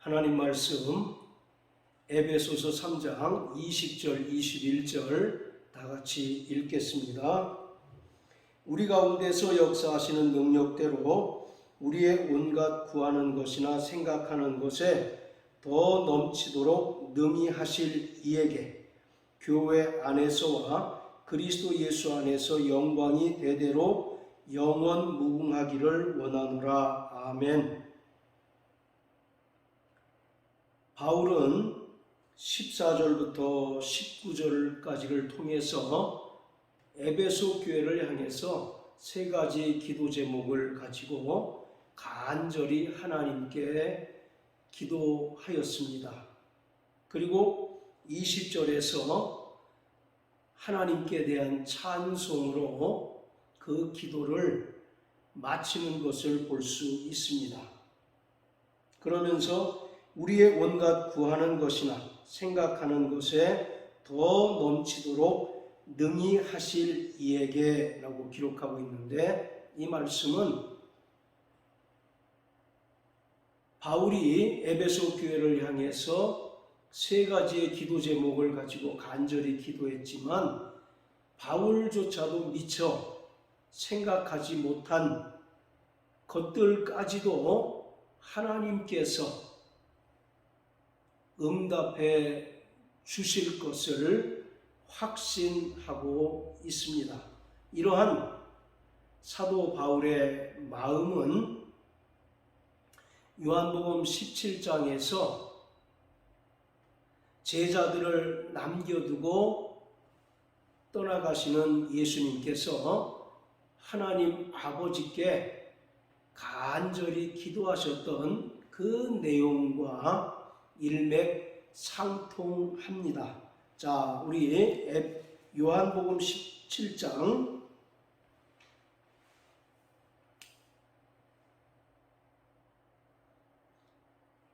하나님 말씀 에베소서 3장 20절 21절 다 같이 읽겠습니다. 우리 가운데서 역사하시는 능력대로 우리의 온갖 구하는 것이나 생각하는 것에 더 넘치도록 능히 하실 이에게 교회 안에서와 그리스도 예수 안에서 영광이 대대로 영원 무궁하기를 원하노라. 아멘. 바울은 14절부터 19절까지를 통해서 에베소 교회를 향해서 세 가지 기도 제목을 가지고 간절히 하나님께 기도하였습니다. 그리고 20절에서 하나님께 대한 찬송으로 그 기도를 마치는 것을 볼 수 있습니다. 그러면서 우리의 온갖 구하는 것이나 생각하는 것에 더 넘치도록 능히 하실 이에게 라고 기록하고 있는데, 이 말씀은 바울이 에베소 교회를 향해서 세 가지의 기도 제목을 가지고 간절히 기도했지만 바울조차도 미처 생각하지 못한 것들까지도 하나님께서 응답해 주실 것을 확신하고 있습니다. 이러한 사도 바울의 마음은 요한복음 17장에서 제자들을 남겨두고 떠나가시는 예수님께서 하나님 아버지께 간절히 기도하셨던 그 내용과 일맥상통합니다. 자, 우리 요한복음 17장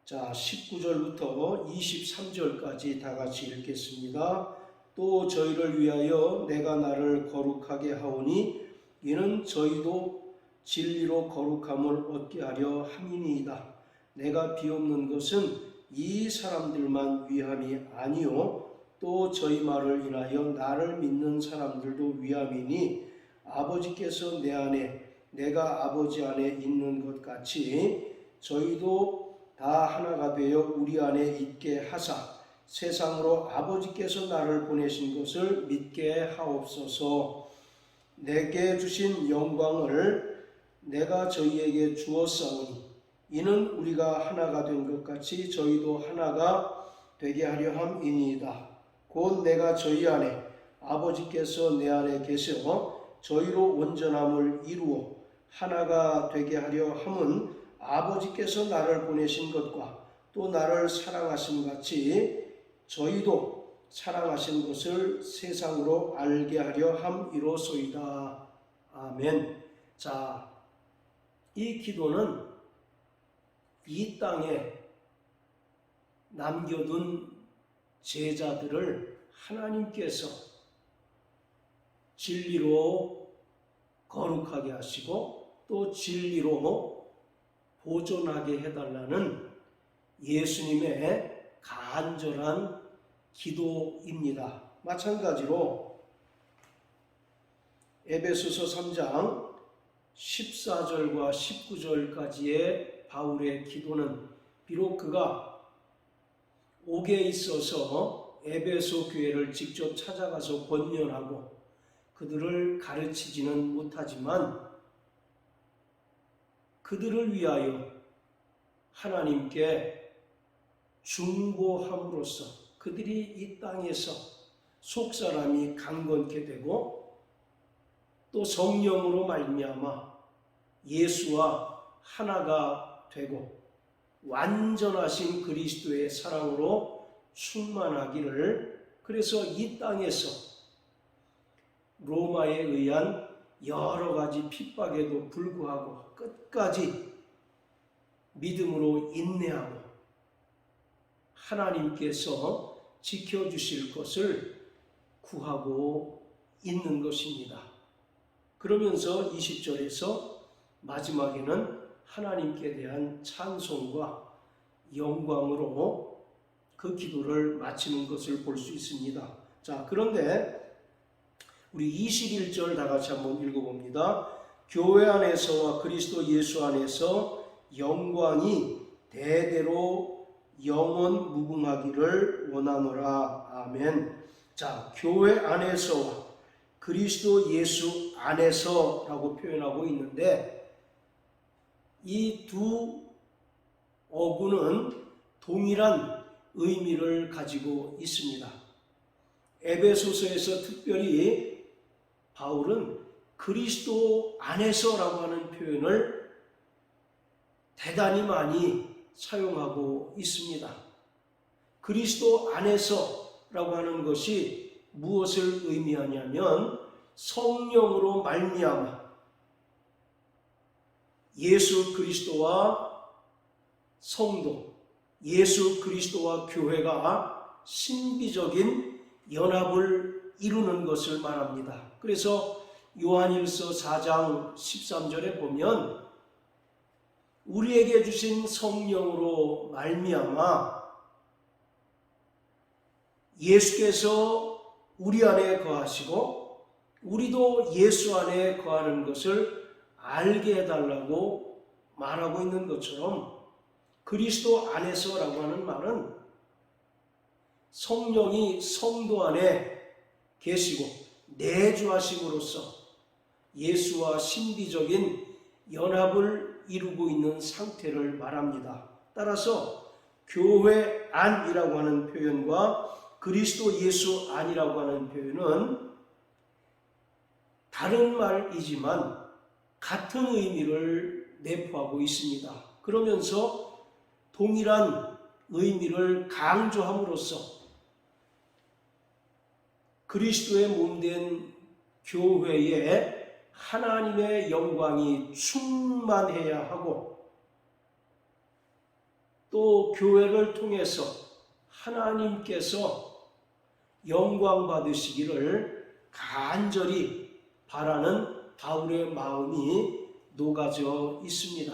19절부터 23절까지 다 같이 읽겠습니다. 또 저희를 위하여 내가 나를 거룩하게 하오니 이는 저희도 진리로 거룩함을 얻게 하려 함이니이다. 내가 비옵는 것은 이 사람들만 위함이 아니요 또 저희 말을 인하여 나를 믿는 사람들도 위함이니 아버지께서 내 안에 내가 아버지 안에 있는 것 같이 저희도 다 하나가 되어 우리 안에 있게 하사 세상으로 아버지께서 나를 보내신 것을 믿게 하옵소서. 내게 주신 영광을 내가 저희에게 주었사오니 이는 우리가 하나가 된 것 같이 저희도 하나가 되게 하려 함이니이다. 곧 내가 저희 안에 아버지께서 내 안에 계셔 저희로 온전함을 이루어 하나가 되게 하려 함은 아버지께서 나를 보내신 것과 또 나를 사랑하신 같이 저희도 사랑하신 것을 세상으로 알게 하려 함이로소이다. 아멘. 자, 이 기도는 이 땅에 남겨둔 제자들을 하나님께서 진리로 거룩하게 하시고 또 진리로 보존하게 해달라는 예수님의 간절한 기도입니다. 마찬가지로 에베소서 3장 14절과 19절까지의 바울의 기도는 비록 그가 옥에 있어서 에베소 교회를 직접 찾아가서 권면하고 그들을 가르치지는 못하지만 그들을 위하여 하나님께 중보함으로써 그들이 이 땅에서 속사람이 강건케 되고 또 성령으로 말미암아 예수와 하나가 되고 완전하신 그리스도의 사랑으로 충만하기를, 그래서 이 땅에서 로마에 의한 여러 가지 핍박에도 불구하고 끝까지 믿음으로 인내하고 하나님께서 지켜주실 것을 구하고 있는 것입니다. 그러면서 20절에서 마지막에는 하나님께 대한 찬송과 영광으로 그 기도를 마치는 것을 볼 수 있습니다. 자, 그런데 우리 21절 다 같이 한번 읽어봅니다. 교회 안에서와 그리스도 예수 안에서 영광이 대대로 영원 무궁하기를 원하노라. 아멘. 자, 교회 안에서와 그리스도 예수 안에서라고 표현하고 있는데 이 두 어구는 동일한 의미를 가지고 있습니다. 에베소서에서 특별히 바울은 그리스도 안에서라고 하는 표현을 대단히 많이 사용하고 있습니다. 그리스도 안에서라고 하는 것이 무엇을 의미하냐면 성령으로 말미암아 예수 그리스도와 성도, 예수 그리스도와 교회가 신비적인 연합을 이루는 것을 말합니다. 그래서 요한일서 4장 13절에 보면 우리에게 주신 성령으로 말미암아 예수께서 우리 안에 거하시고 우리도 예수 안에 거하는 것을 알게 해달라고 말하고 있는 것처럼 그리스도 안에서라고 하는 말은 성령이 성도 안에 계시고 내주하심으로써 예수와 신비적인 연합을 이루고 있는 상태를 말합니다. 따라서 교회 안이라고 하는 표현과 그리스도 예수 안이라고 하는 표현은 다른 말이지만 같은 의미를 내포하고 있습니다. 그러면서 동일한 의미를 강조함으로써 그리스도의 몸된 교회에 하나님의 영광이 충만해야 하고 또 교회를 통해서 하나님께서 영광 받으시기를 간절히 바라는 바울의 마음이 녹아져 있습니다.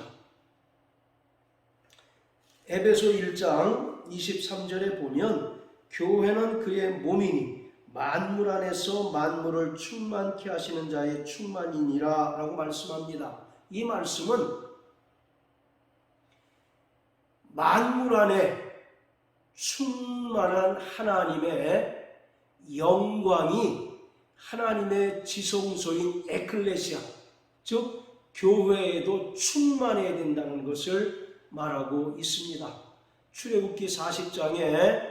에베소 1장 23절에 보면 교회는 그의 몸이니 만물 안에서 만물을 충만케 하시는 자의 충만이니라 라고 말씀합니다. 이 말씀은 만물 안에 충만한 하나님의 영광이 하나님의 지성소인 에클레시아, 즉 교회에도 충만해야 된다는 것을 말하고 있습니다. 출애굽기 40장에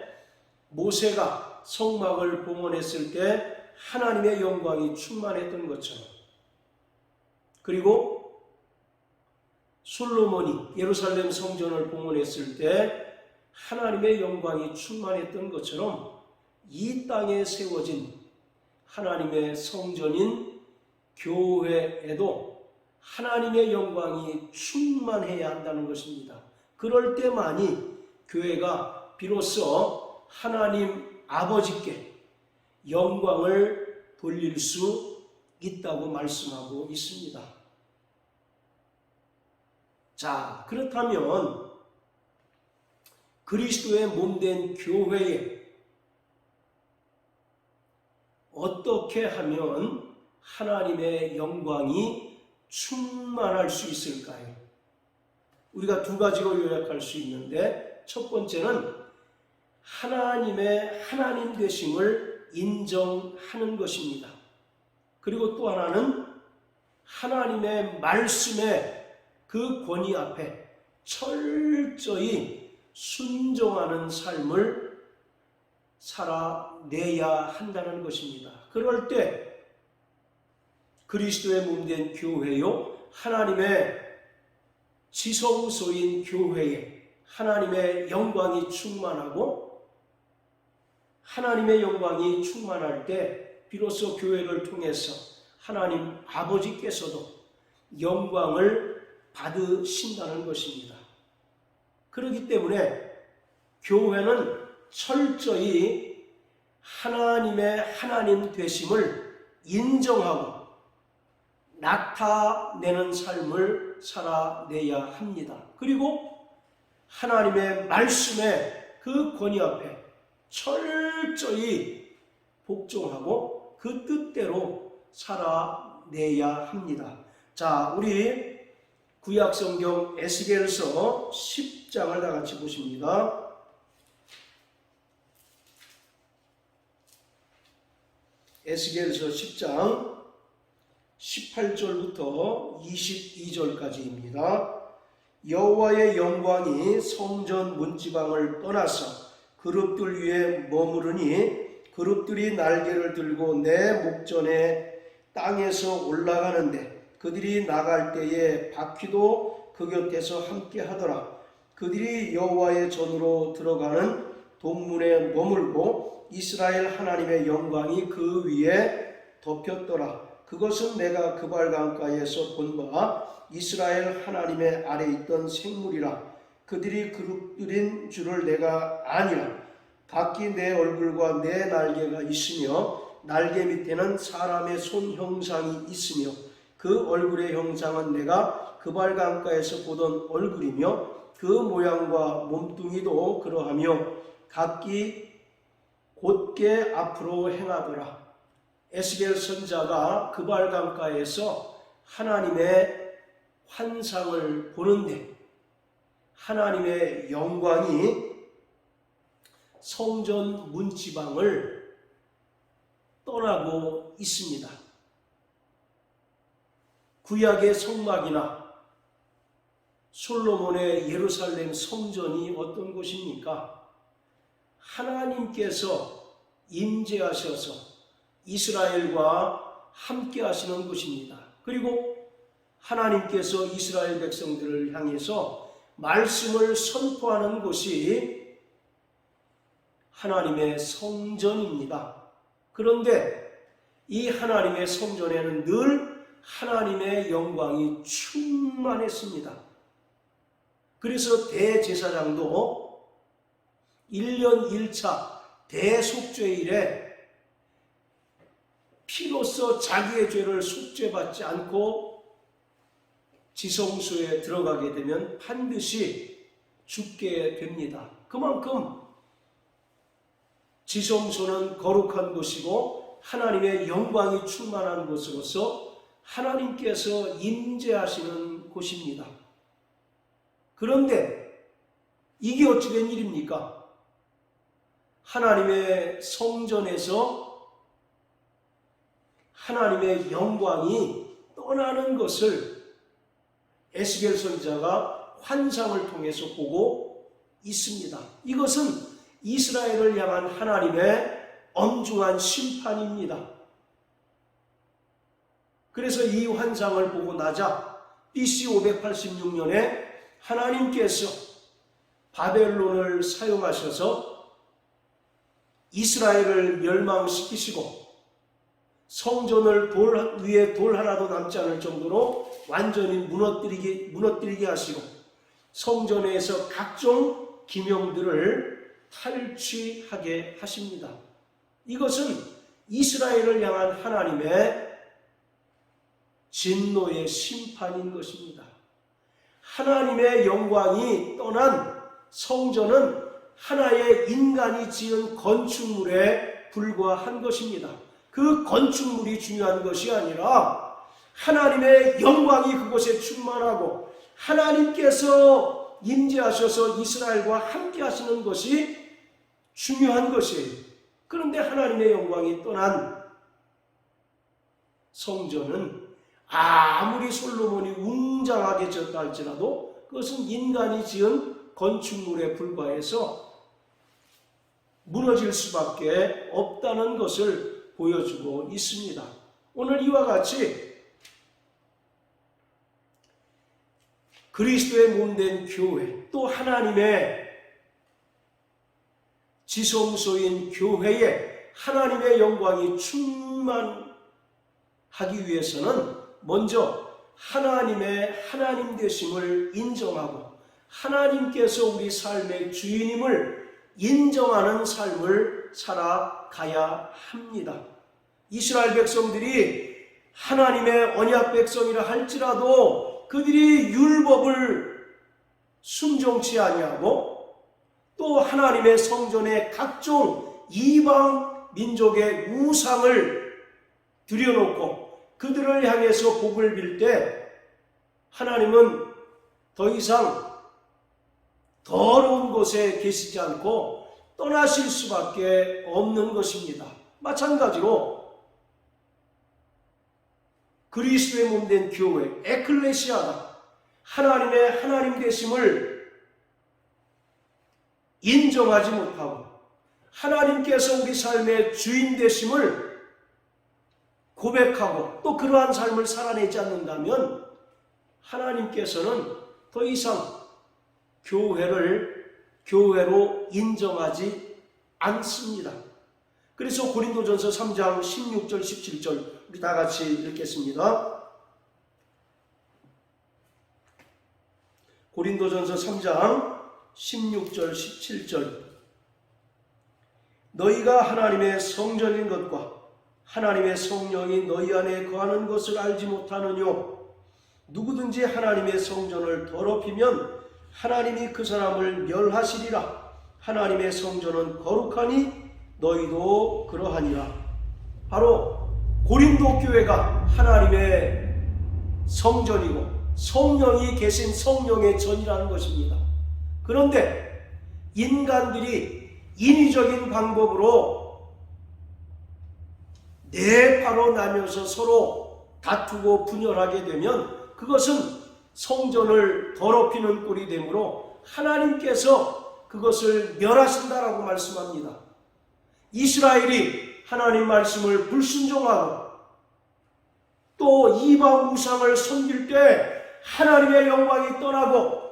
모세가 성막을 봉헌했을 때 하나님의 영광이 충만했던 것처럼, 그리고 솔로몬이 예루살렘 성전을 봉헌했을 때 하나님의 영광이 충만했던 것처럼 이 땅에 세워진 하나님의 성전인 교회에도 하나님의 영광이 충만해야 한다는 것입니다. 그럴 때만이 교회가 비로소 하나님 아버지께 영광을 돌릴 수 있다고 말씀하고 있습니다. 자, 그렇다면 그리스도의 몸된 교회에 어떻게 하면 하나님의 영광이 충만할 수 있을까요? 우리가 두 가지로 요약할 수 있는데, 첫 번째는 하나님의 하나님 되심을 인정하는 것입니다. 그리고 또 하나는 하나님의 말씀의 그 권위 앞에 철저히 순종하는 삶을 살아내야 한다는 것입니다. 그럴 때 그리스도의 몸된 교회요, 하나님의 지성소인 교회에 하나님의 영광이 충만하고, 하나님의 영광이 충만할 때 비로소 교회를 통해서 하나님 아버지께서도 영광을 받으신다는 것입니다. 그렇기 때문에 교회는 철저히 하나님의 하나님 되심을 인정하고 나타내는 삶을 살아내야 합니다. 그리고 하나님의 말씀에 그 권위 앞에 철저히 복종하고 그 뜻대로 살아내야 합니다. 자, 우리 구약성경 에스겔서 10장을 다 같이 보십니다. 에스겔서 10장 18절부터 22절까지입니다. 여호와의 영광이 성전 문지방을 떠나서 그룹들 위에 머무르니 그룹들이 날개를 들고 내 목전에 땅에서 올라가는데 그들이 나갈 때에 바퀴도 그 곁에서 함께 하더라. 그들이 여호와의 전으로 들어가는 동문에 머물고 이스라엘 하나님의 영광이 그 위에 덮였더라. 그것은 내가 그발 강가에서 본 바 이스라엘 하나님의 아래 있던 생물이라. 그들이 그룹들인 줄을 내가 아니라. 각기 내 얼굴과 내 날개가 있으며 날개 밑에는 사람의 손 형상이 있으며 그 얼굴의 형상은 내가 그발 강가에서 보던 얼굴이며 그 모양과 몸뚱이도 그러하며 각기 곧게 앞으로 행하더라. 에스겔 선자가 그발 강가에서 하나님의 환상을 보는데 하나님의 영광이 성전 문지방을 떠나고 있습니다. 구약의 성막이나 솔로몬의 예루살렘 성전이 어떤 곳입니까? 하나님께서 임재하셔서 이스라엘과 함께 하시는 곳입니다. 그리고 하나님께서 이스라엘 백성들을 향해서 말씀을 선포하는 곳이 하나님의 성전입니다. 그런데 이 하나님의 성전에는 늘 하나님의 영광이 충만했습니다. 그래서 대제사장도 1년 1차 대속죄일에 피로써 자기의 죄를 속죄받지 않고 지성소에 들어가게 되면 반드시 죽게 됩니다. 그만큼 지성소는 거룩한 곳이고 하나님의 영광이 충만한 곳으로서 하나님께서 임재하시는 곳입니다. 그런데 이게 어찌 된 일입니까? 하나님의 성전에서 하나님의 영광이 떠나는 것을 에스겔 선지자가 환상을 통해서 보고 있습니다. 이것은 이스라엘을 향한 하나님의 엄중한 심판입니다. 그래서 이 환상을 보고 나자 BC 586년에 하나님께서 바벨론을 사용하셔서 이스라엘을 멸망시키시고 성전을 돌 위에 돌 하나도 남지 않을 정도로 완전히 무너뜨리게 하시고 성전에서 각종 기명들을 탈취하게 하십니다. 이것은 이스라엘을 향한 하나님의 진노의 심판인 것입니다. 하나님의 영광이 떠난 성전은 하나의 인간이 지은 건축물에 불과한 것입니다. 그 건축물이 중요한 것이 아니라 하나님의 영광이 그곳에 충만하고 하나님께서 임재하셔서 이스라엘과 함께 하시는 것이 중요한 것이에요. 그런데 하나님의 영광이 떠난 성전은 아무리 솔로몬이 웅장하게 지었다 할지라도 그것은 인간이 지은 건축물에 불과해서 무너질 수밖에 없다는 것을 보여주고 있습니다. 오늘 이와 같이 그리스도의 몸된 교회, 또 하나님의 지성소인 교회에 하나님의 영광이 충만하기 위해서는 먼저 하나님의 하나님 되심을 인정하고 하나님께서 우리 삶의 주인임을 인정하는 삶을 살아가야 합니다. 이스라엘 백성들이 하나님의 언약 백성이라 할지라도 그들이 율법을 순종치 아니하고 또 하나님의 성전에 각종 이방 민족의 우상을 들여놓고 그들을 향해서 복을 빌 때 하나님은 더 이상 더러운 곳에 계시지 않고 떠나실 수밖에 없는 것입니다. 마찬가지로 그리스도의 몸된 교회, 에클레시아가 하나님의 하나님 되심을 인정하지 못하고 하나님께서 우리 삶의 주인 되심을 고백하고 또 그러한 삶을 살아내지 않는다면 하나님께서는 더 이상 교회로 인정하지 않습니다. 그래서 고린도전서 3장 16절 17절 우리 다 같이 읽겠습니다. 고린도전서 3장 16절 17절 너희가 하나님의 성전인 것과 하나님의 성령이 너희 안에 거하는 것을 알지 못하느뇨. 누구든지 하나님의 성전을 더럽히면 하나님이 그 사람을 멸하시리라. 하나님의 성전은 거룩하니 너희도 그러하니라. 바로 고린도 교회가 하나님의 성전이고 성령이 계신 성령의 전이라는 것입니다. 그런데 인간들이 인위적인 방법으로 네 파로 나뉘어서 서로 다투고 분열하게 되면 그것은 성전을 더럽히는 꼴이 되므로 하나님께서 그것을 멸하신다라고 말씀합니다. 이스라엘이 하나님 말씀을 불순종하고 또 이방 우상을 섬길 때 하나님의 영광이 떠나고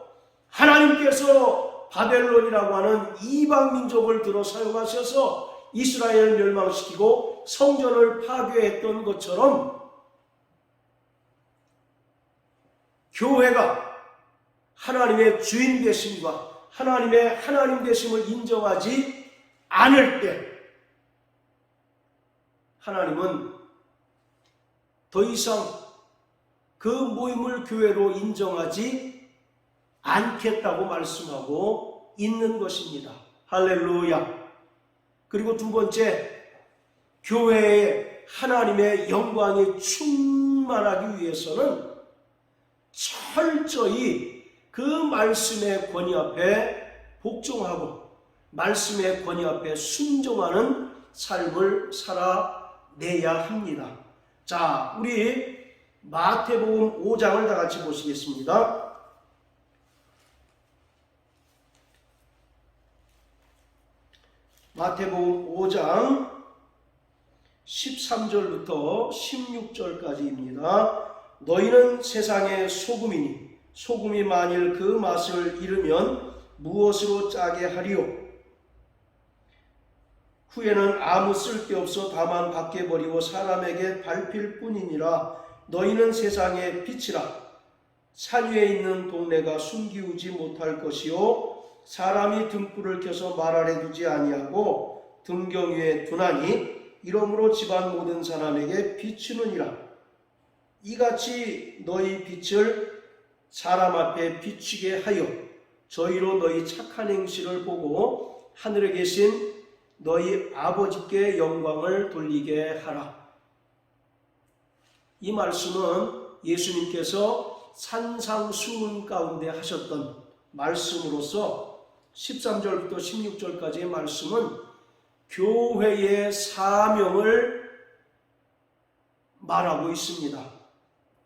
하나님께서 바벨론이라고 하는 이방 민족을 들어 사용하셔서 이스라엘을 멸망시키고 성전을 파괴했던 것처럼 교회가 하나님의 주인 되심과 하나님의 하나님 되심을 인정하지 않을 때 하나님은 더 이상 그 모임을 교회로 인정하지 않겠다고 말씀하고 있는 것입니다. 할렐루야. 그리고 두 번째, 교회에 하나님의 영광이 충만하기 위해서는 철저히 그 말씀의 권위 앞에 복종하고 말씀의 권위 앞에 순종하는 삶을 살아내야 합니다. 자, 우리 마태복음 5장을 다 같이 보시겠습니다. 마태복음 5장 13절부터 16절까지입니다. 너희는 세상의 소금이니 소금이 만일 그 맛을 잃으면 무엇으로 짜게 하리요? 후에는 아무 쓸데없어 다만 밖에 버리고 사람에게 밟힐 뿐이니라. 너희는 세상의 빛이라. 산 위에 있는 동네가 숨기우지 못할 것이요 사람이 등불을 켜서 말 아래 두지 아니하고 등경 위에 두나니 이러므로 집안 모든 사람에게 비추느니라. 이같이 너희 빛을 사람 앞에 비추게 하여 저희로 너희 착한 행실을 보고 하늘에 계신 너희 아버지께 영광을 돌리게 하라. 이 말씀은 예수님께서 산상수훈 가운데 하셨던 말씀으로서 13절부터 16절까지의 말씀은 교회의 사명을 말하고 있습니다.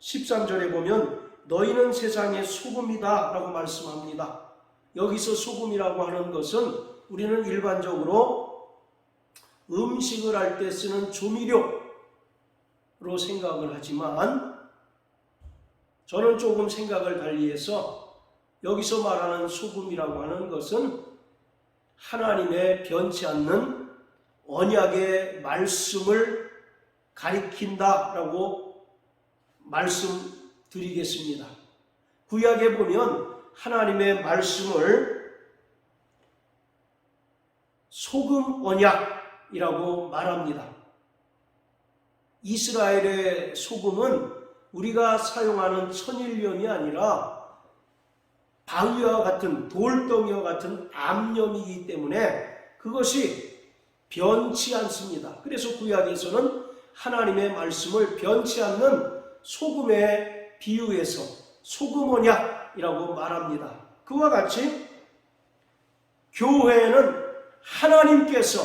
13절에 보면 너희는 세상의 소금이다 라고 말씀합니다. 여기서 소금이라고 하는 것은 우리는 일반적으로 음식을 할 때 쓰는 조미료로 생각을 하지만 저는 조금 생각을 달리해서 여기서 말하는 소금이라고 하는 것은 하나님의 변치 않는 언약의 말씀을 가리킨다라고 말씀드리겠습니다. 구약에 보면 하나님의 말씀을 소금 언약이라고 말합니다. 이스라엘의 소금은 우리가 사용하는 천일염이 아니라 바위와 같은 돌덩이와 같은 암염이기 때문에 그것이 변치 않습니다. 그래서 구약에서는 하나님의 말씀을 변치 않는 소금에 비유해서 소금 언약이라고 말합니다. 그와 같이 교회는 하나님께서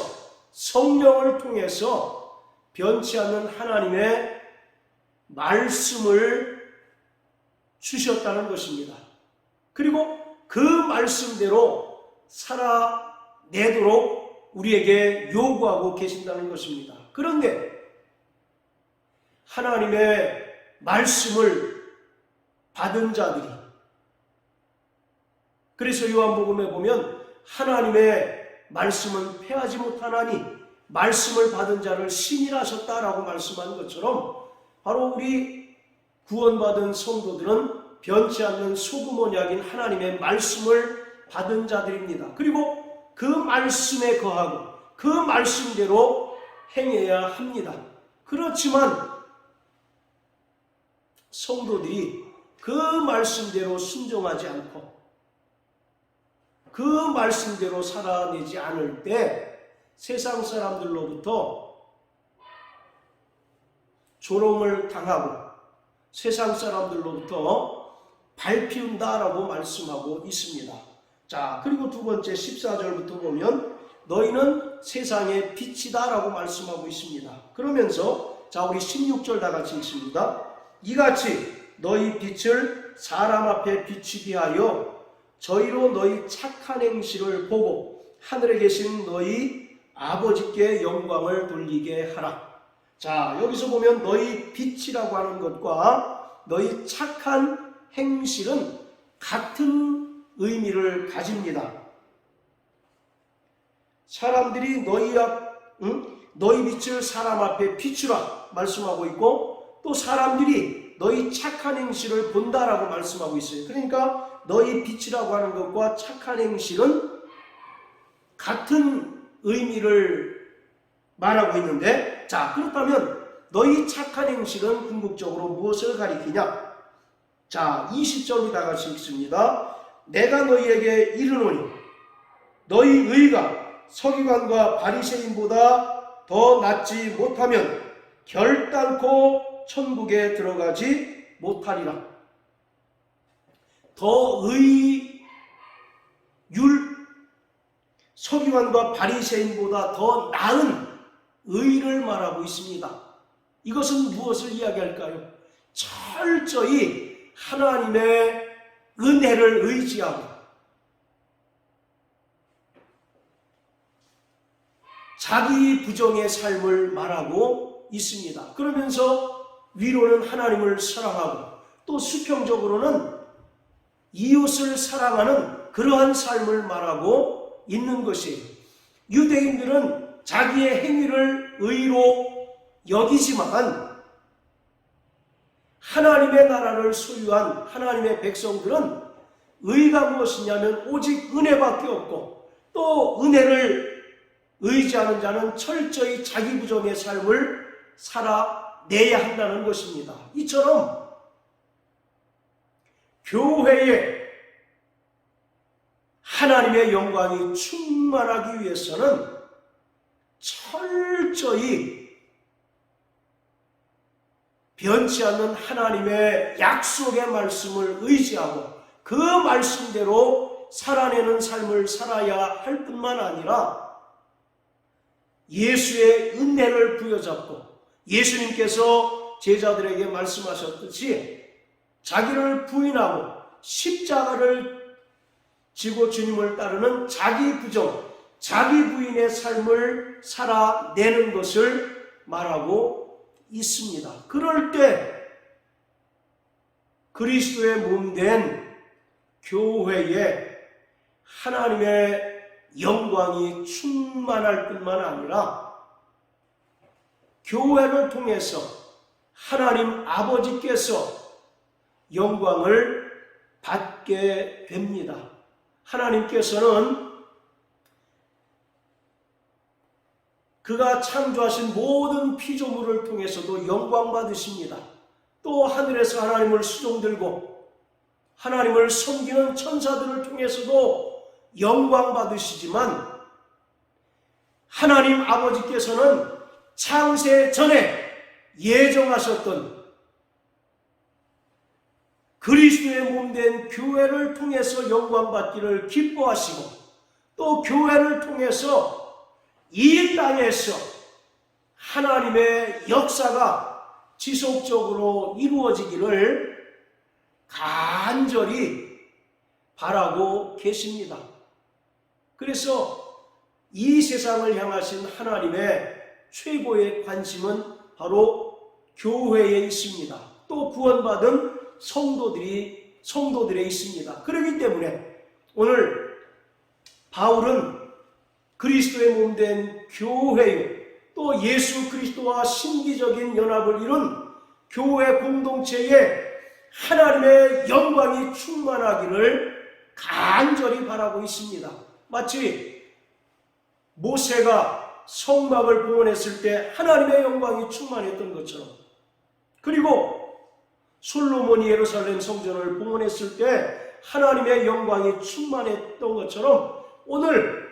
성령을 통해서 변치 않는 하나님의 말씀을 주셨다는 것입니다. 그리고 그 말씀대로 살아내도록 우리에게 요구하고 계신다는 것입니다. 그런데 하나님의 말씀을 받은 자들이, 그래서 요한복음에 보면 하나님의 말씀은 패하지 못하나니 말씀을 받은 자를 신이라셨다라고 말씀한 것처럼 바로 우리 구원받은 성도들은 변치 않는 소금 언약인 하나님의 말씀을 받은 자들입니다. 그리고 그 말씀에 거하고 그 말씀대로 행해야 합니다. 그렇지만 성도들이 그 말씀대로 순종하지 않고 그 말씀대로 살아내지 않을 때 세상 사람들로부터 조롱을 당하고 세상 사람들로부터 밟히운다라고 말씀하고 있습니다. 자, 그리고 두 번째 14절부터 보면 너희는 세상의 빛이다라고 말씀하고 있습니다. 그러면서 자, 우리 16절 다 같이 읽습니다. 이같이 너희 빛을 사람 앞에 비추게 하여 저희로 너희 착한 행실을 보고 하늘에 계신 너희 아버지께 영광을 돌리게 하라. 자, 여기서 보면 너희 빛이라고 하는 것과 너희 착한 행실은 같은 의미를 가집니다. 사람들이 너희 빛을 사람 앞에 비추라 말씀하고 있고 또 사람들이 너희 착한 행실을 본다라고 말씀하고 있어요. 그러니까 너희 빛이라고 하는 것과 착한 행실은 같은 의미를 말하고 있는데, 자, 그렇다면 너희 착한 행실은 궁극적으로 무엇을 가리키냐? 자, 20절로 다 같이 읽습니다. 내가 너희에게 이르노니 너희 의가 서기관과 바리새인보다 더 낫지 못하면 결단코 천국에 들어가지 못하리라. 더 서기관과 바리새인보다 더 나은 의를 말하고 있습니다. 이것은 무엇을 이야기할까요? 철저히 하나님의 은혜를 의지하고 자기 부정의 삶을 말하고 있습니다. 그러면서 위로는 하나님을 사랑하고 또 수평적으로는 이웃을 사랑하는 그러한 삶을 말하고 있는 것이에요. 유대인들은 자기의 행위를 의로 여기지만 하나님의 나라를 소유한 하나님의 백성들은 의가 무엇이냐면 오직 은혜밖에 없고 또 은혜를 의지하는 자는 철저히 자기 부정의 삶을 살아내야 한다는 것입니다. 이처럼 교회에 하나님의 영광이 충만하기 위해서는 철저히 변치 않는 하나님의 약속의 말씀을 의지하고 그 말씀대로 살아내는 삶을 살아야 할 뿐만 아니라 예수의 은혜를 부여잡고 예수님께서 제자들에게 말씀하셨듯이 자기를 부인하고 십자가를 지고 주님을 따르는 자기 부정, 자기 부인의 삶을 살아내는 것을 말하고 있습니다. 그럴 때 그리스도의 몸된 교회에 하나님의 영광이 충만할 뿐만 아니라 교회를 통해서 하나님 아버지께서 영광을 받게 됩니다. 하나님께서는 그가 창조하신 모든 피조물을 통해서도 영광 받으십니다. 또 하늘에서 하나님을 수종들고 하나님을 섬기는 천사들을 통해서도 영광 받으시지만 하나님 아버지께서는 창세 전에 예정하셨던 그리스도의 몸된 교회를 통해서 영광 받기를 기뻐하시고 또 교회를 통해서 이 땅에서 하나님의 역사가 지속적으로 이루어지기를 간절히 바라고 계십니다. 그래서 이 세상을 향하신 하나님의 최고의 관심은 바로 교회에 있습니다. 또 구원받은 성도들에 있습니다. 그렇기 때문에 오늘 바울은 그리스도의 몸된 교회요, 또 예수 그리스도와 신기적인 연합을 이룬 교회 공동체에 하나님의 영광이 충만하기를 간절히 바라고 있습니다. 마치 모세가 성막을 봉헌했을 때 하나님의 영광이 충만했던 것처럼, 그리고 솔로몬이 예루살렘 성전을 봉헌했을 때 하나님의 영광이 충만했던 것처럼 오늘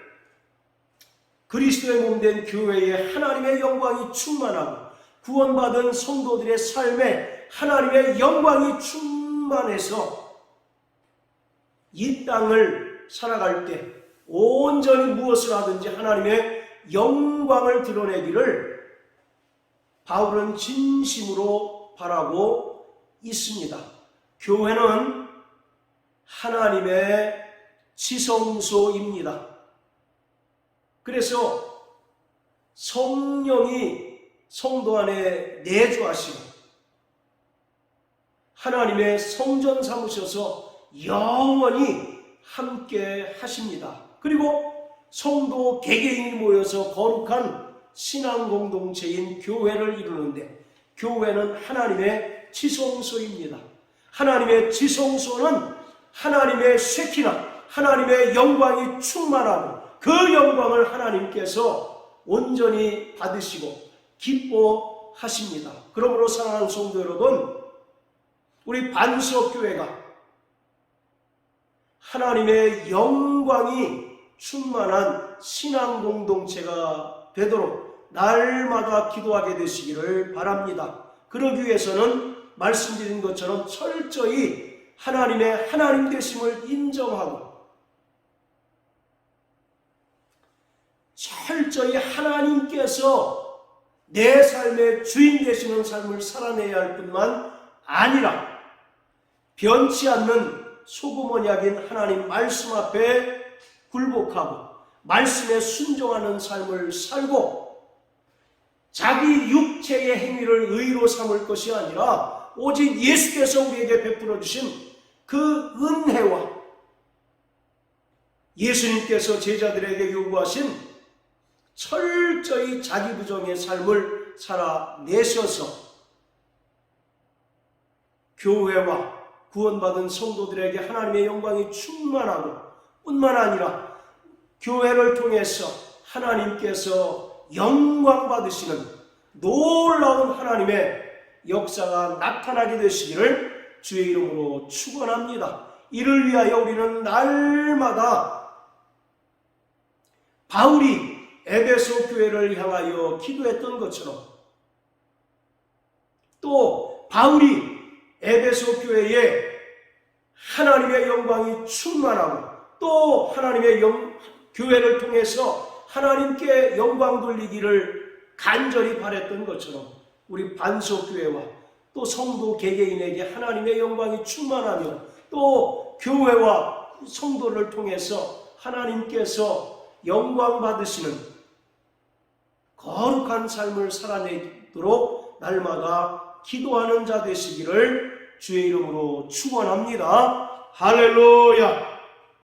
그리스도의 몸된 교회에 하나님의 영광이 충만하고 구원받은 성도들의 삶에 하나님의 영광이 충만해서 이 땅을 살아갈 때 온전히 무엇을 하든지 하나님의 영광을 드러내기를 바울은 진심으로 바라고 있습니다. 교회는 하나님의 지성소입니다. 그래서 성령이 성도 안에 내주하시고 하나님의 성전 삼으셔서 영원히 함께 하십니다. 그리고 성도 개개인이 모여서 거룩한 신앙 공동체인 교회를 이루는데 교회는 하나님의 지성소입니다. 하나님의 지성소는 하나님의 쉐키나 하나님의 영광이 충만하고 그 영광을 하나님께서 온전히 받으시고 기뻐하십니다. 그러므로 사랑하는 성도 여러분, 우리 반석교회가 하나님의 영광이 충만한 신앙 공동체가 되도록 날마다 기도하게 되시기를 바랍니다. 그러기 위해서는 말씀드린 것처럼 철저히 하나님의 하나님 되심을 인정하고 철저히 하나님께서 내 삶의 주인 되시는 삶을 살아내야 할 뿐만 아니라 변치 않는 소금 언약인 하나님 말씀 앞에 굴복하고 말씀에 순종하는 삶을 살고 자기 육체의 행위를 의로 삼을 것이 아니라 오직 예수께서 우리에게 베풀어 주신 그 은혜와 예수님께서 제자들에게 요구하신 철저히 자기 부정의 삶을 살아내셔서 교회와 구원받은 성도들에게 하나님의 영광이 충만하고 뿐만 아니라 교회를 통해서 하나님께서 영광 받으시는 놀라운 하나님의 역사가 나타나게 되시기를 주의 이름으로 축원합니다. 이를 위하여 우리는 날마다 바울이 에베소 교회를 향하여 기도했던 것처럼 또 바울이 에베소 교회에 하나님의 영광이 충만하고 또 하나님의 교회를 통해서 하나님께 영광 돌리기를 간절히 바랬던 것처럼 우리 반석교회와 또 성도 개개인에게 하나님의 영광이 충만하며 또 교회와 성도를 통해서 하나님께서 영광 받으시는 거룩한 삶을 살아내도록 날마다 기도하는 자 되시기를 주의 이름으로 축원합니다. 할렐루야.